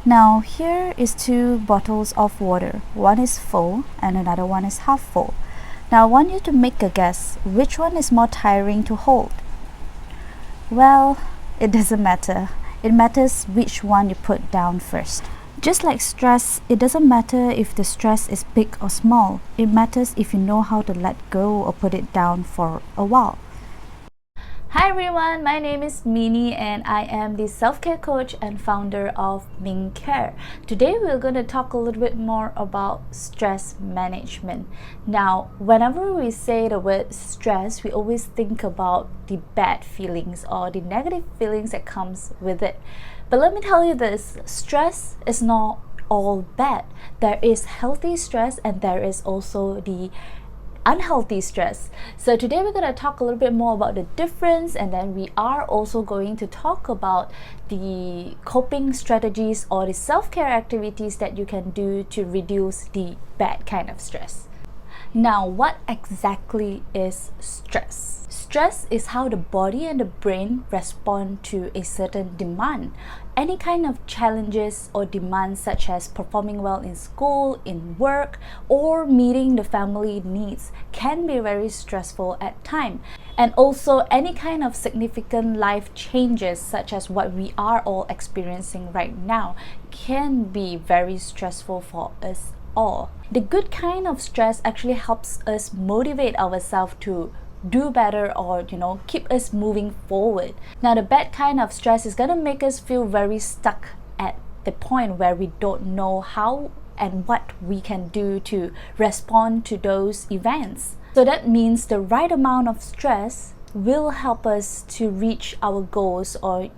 Now here is two bottles of water. One is full and another one is half full. Now I want you to make a guess, which one is more tiring to hold? Well, it doesn't matter. It matters which one you put down first. Just like stress, it doesn't matter if the stress is big or small. It matters if you know how to let go or put it down for a while. Hi everyone, my name is Minnie and I am the self-care coach and founder of Minnie Chang. Today we're going to talk a little bit more about stress management. Now, whenever we say the word stress, we always think about the bad feelings or the negative feelings that comes with it. But let me tell you this, stress is not all bad. There is healthy stress and there is also the unhealthy stress. So today we're going to talk a little bit more about the difference, and then we are also going to talk about the coping strategies or the self-care activities that you can do to reduce the bad kind of stress. Now, what exactly is stress? Stress is how the body and the brain respond to a certain demand. Any kind of challenges or demands, such as performing well in school, in work, or meeting the family needs, can be very stressful at times. And also any kind of significant life changes, such as what we are all experiencing right now, can be very stressful for us all. The good kind of stress actually helps us motivate ourselves to do better or keep us moving forward. Now, the bad kind of stress is gonna make us feel very stuck at the point where we don't know how and what we can do to respond to those events. So that means the right amount of stress will help us to reach our goals or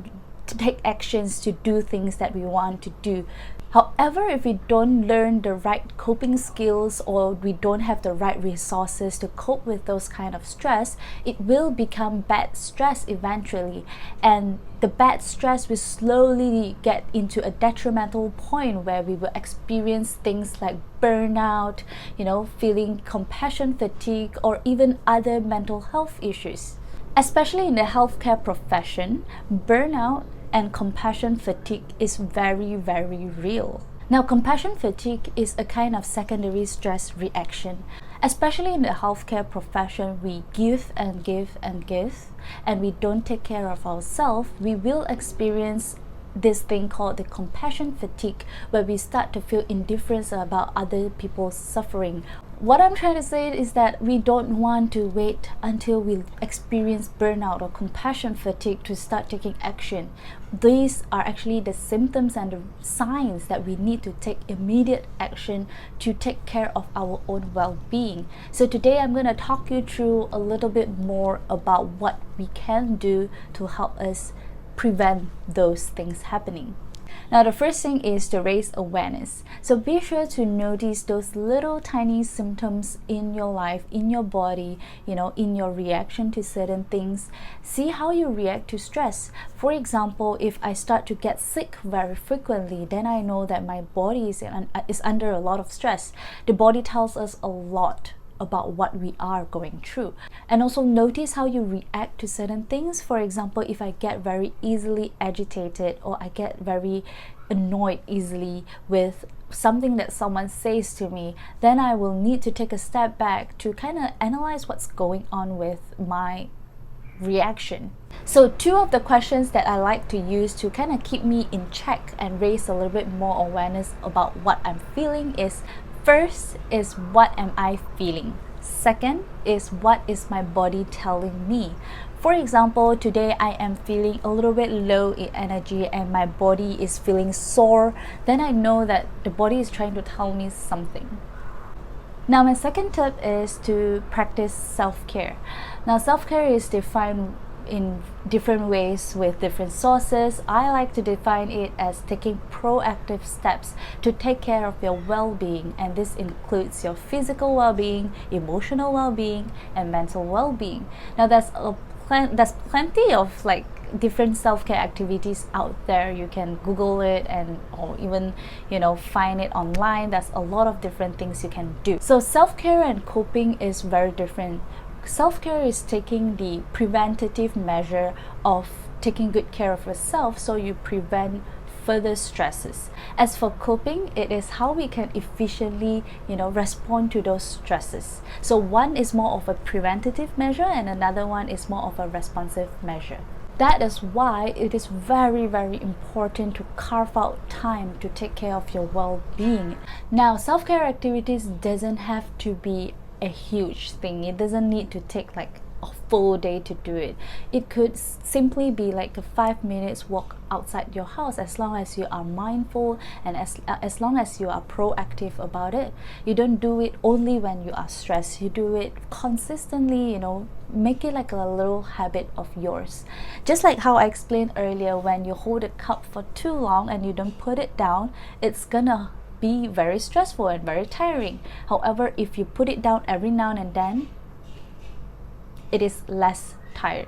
to take actions to do things that we want to do. However, if we don't learn the right coping skills or we don't have the right resources to cope with those kind of stress, it will become bad stress eventually. And the bad stress will slowly get into a detrimental point where we will experience things like burnout, feeling compassion fatigue, or even other mental health issues. Especially in the healthcare profession, burnout and compassion fatigue is very, very real. Now, compassion fatigue is a kind of secondary stress reaction. Especially in the healthcare profession, we give and give and give, and we don't take care of ourselves. We will experience this thing called the compassion fatigue, where we start to feel indifference about other people's suffering. What I'm trying to say is that we don't want to wait until we experience burnout or compassion fatigue to start taking action. These are actually the symptoms and the signs that we need to take immediate action to take care of our own well-being. So today I'm going to talk you through a little bit more about what we can do to help us prevent those things happening. Now, the first thing is to raise awareness. So be sure to notice those little tiny symptoms in your life, in your body, in your reaction to certain things. See how you react to stress. For example, if I start to get sick very frequently, then I know that my body is under a lot of stress. The body tells us a lot about what we are going through. And also notice how you react to certain things. For example, if I get very easily agitated or I get very annoyed easily with something that someone says to me, then I will need to take a step back to kind of analyze what's going on with my reaction. So two of the questions that I like to use to kind of keep me in check and raise a little bit more awareness about what I'm feeling is: first is, what am I feeling? Second is, what is my body telling me? For example, today I am feeling a little bit low in energy and my body is feeling sore, then I know that the body is trying to tell me something. Now, my second tip is to practice self-care. Now, self-care is defined in different ways with different sources. I like to define it as taking proactive steps to take care of your well-being, and this includes your physical well-being, emotional well-being, and mental well-being. Now, there's plenty of different self-care activities out there. You can Google it or even find it online. There's a lot of different things you can do. So self-care and coping is very different. Self-care is taking the preventative measure of taking good care of yourself, so you prevent further stresses. As for coping, it is how we can efficiently, respond to those stresses. So one is more of a preventative measure and another one is more of a responsive measure. That is why it is very, very important to carve out time to take care of your well-being. Now, self-care activities doesn't have to be a huge thing. It doesn't need to take like a full day to do it. It could simply be like a 5 minutes walk outside your house, as long as you are mindful and as long as you are proactive about it. You don't do it only when you are stressed. You do it consistently, make it like a little habit of yours. Just like how I explained earlier, when you hold a cup for too long and you don't put it down, it's gonna be very stressful and very tiring. However, if you put it down every now and then, it is less tired.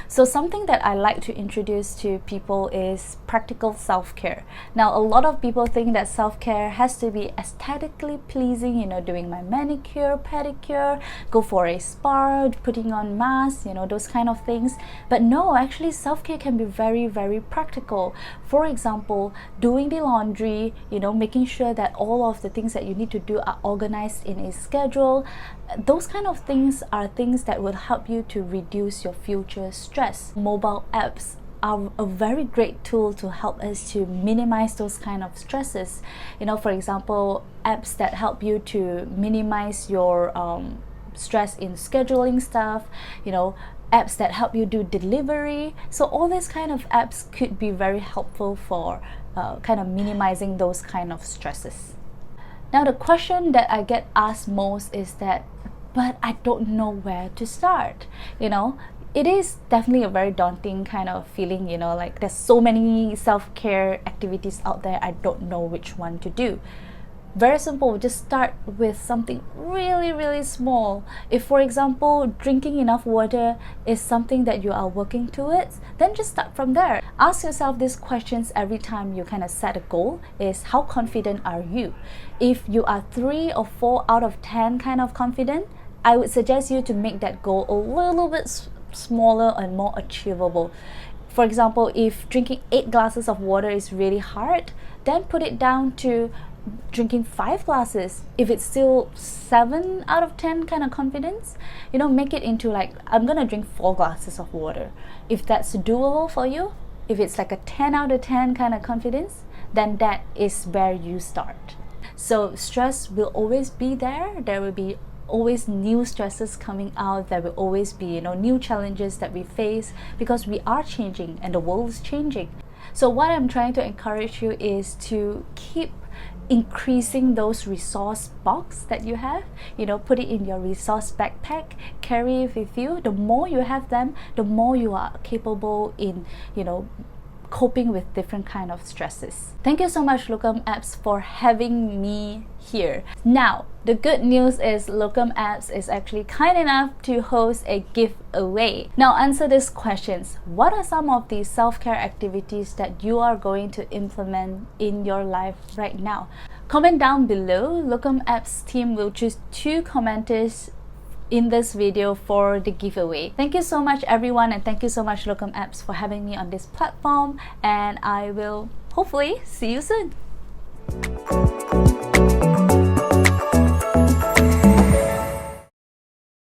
So something that I like to introduce to people is practical self-care. Now, a lot of people think that self-care has to be aesthetically pleasing, doing my manicure, pedicure, go for a spa, putting on masks, those kind of things. But no, actually self-care can be very, very practical. For example, doing the laundry, making sure that all of the things that you need to do are organized in a schedule. Those kind of things are things that will help you to reduce your future stress. Mobile apps are a very great tool to help us to minimize those kind of stresses. For example, apps that help you to minimize your stress in scheduling stuff, apps that help you do delivery. So all these kind of apps could be very helpful for kind of minimizing those kind of stresses. Now, the question that I get asked most is that, but I don't know where to start. It is definitely a very daunting kind of feeling, like there's so many self-care activities out there, I don't know which one to do. Very simple, just start with something really, really small. If, for example, drinking enough water is something that you are working towards, then just start from there. Ask yourself these questions every time you kind of set a goal, is how confident are you? If you are 3 or 4 out of 10 kind of confident, I would suggest you to make that goal a little bit smaller and more achievable. For example, if drinking 8 glasses of water is really hard, then put it down to drinking 5 glasses. If it's still 7 out of 10 kind of confidence, make it into like, I'm gonna drink 4 glasses of water. If that's doable for you, if it's like a 10 out of 10 kind of confidence, then that is where you start. So stress will always be there. There will be always new stresses coming out. There will always be new challenges that we face, because we are changing and the world is changing. So what I'm trying to encourage you is to keep increasing those resource box that you have. Put it in your resource backpack, carry it with you. The more you have them, the more you are capable in coping with different kind of stresses. Thank you so much, Locum Apps, for having me here. Now, the good news is Locum Apps is actually kind enough to host a giveaway. Now, answer these questions. What are some of the self-care activities that you are going to implement in your life right now? Comment down below. Locum Apps team will choose 2 commenters in this video for the giveaway. Thank you so much, everyone, and thank you so much, Locum Apps, for having me on this platform, and I will hopefully see you soon.